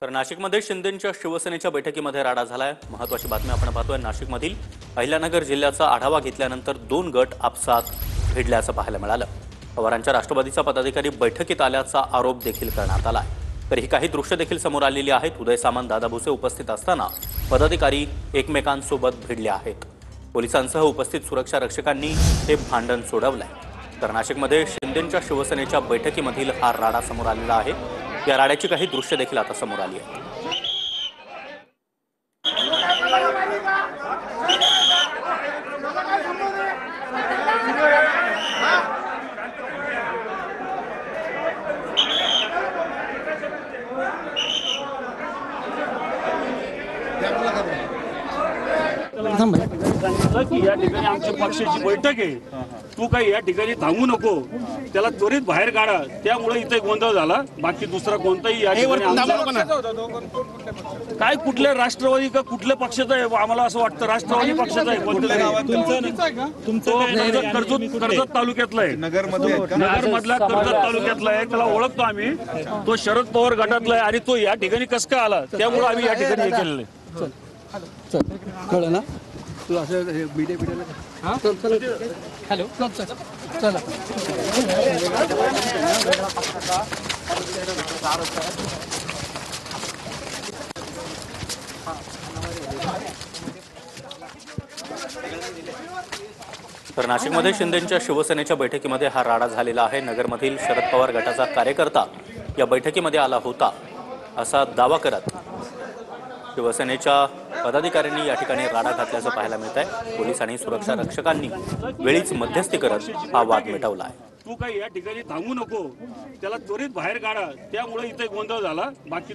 तर नाशिकमध्ये शिंदेंच्या शिवसेनेच्या बैठकीमध्ये राडा झालाय। महत्त्वाची बातमी आपण पाहतोय। नाशिकमधील अहिल्यानगर जिल्ह्याचा आढावा घेतल्यानंतर दोन गट आपसात भिडल्याचं पाहायला मिळालं। पवारांच्या राष्ट्रवादीचा पदाधिकारी बैठकीत आल्याचा आरोप देखील करण्यात आलाय। तर ही काही दृश्य देखील समोर आलेली आहेत। उदय सामंत, दादा भुसे उपस्थित असताना पदाधिकारी एकमेकांसोबत भिडले आहेत। पोलिसांसह उपस्थित सुरक्षा रक्षकांनी हे भांडण सोडवलंय। तर नाशिकमध्ये शिंदेंच्या शिवसेनेच्या बैठकीमधील हा राडा समोर आलेला आहे। या राड्याची काही दृश्य देखील आता समोर आली आहेत। की या ठिकाणी आमच्या पक्षाची बैठक आहे, तू काही या ठिकाणी थांबू नको, त्याला त्वरित बाहेर काढा। त्यामुळे इथे गोंधळ झाला। बाकी दुसरा कोणताही या ठिकाणी काय कुठल्या राष्ट्रवादी का कुठल्या पक्षाचा आहे? आम्हाला असं वाटतं राष्ट्रवादी पक्षाचा आहे। कर्जत तालुक्यातला आहे, नगर मधला कर्जत तालुक्यातला आहे। त्याला ओळखतो आम्ही, तो शरद पवार गटातला आहे आणि तो या ठिकाणी कस काय आला, त्यामुळे आम्ही या ठिकाणी हे केलेलं आहे। कळलं ना तू असं बिड्याला हॅलो चला तर नाशिकमध्ये शिंदेंच्या शिवसेनेच्या बैठकीमध्ये हा राडा झालेला आहे। नगरमधील शरद पवार गटाचा कार्यकर्ता या बैठकीमध्ये आला होता असा दावा करत शिवसेनेच्या पदाधिकाऱ्यांनी या ठिकाणी राडा घातल्याचं पाहायला मिळत आहे। पोलीस आणि सुरक्षा रक्षकांनी वेळीच मध्यस्थी करत हा वाद मिटवला आहे। तू काही या ठिकाणी थांबू नको, त्याला त्वरित बाहेर काढा। त्यामुळे इथे गोंधळ झाला। बाकी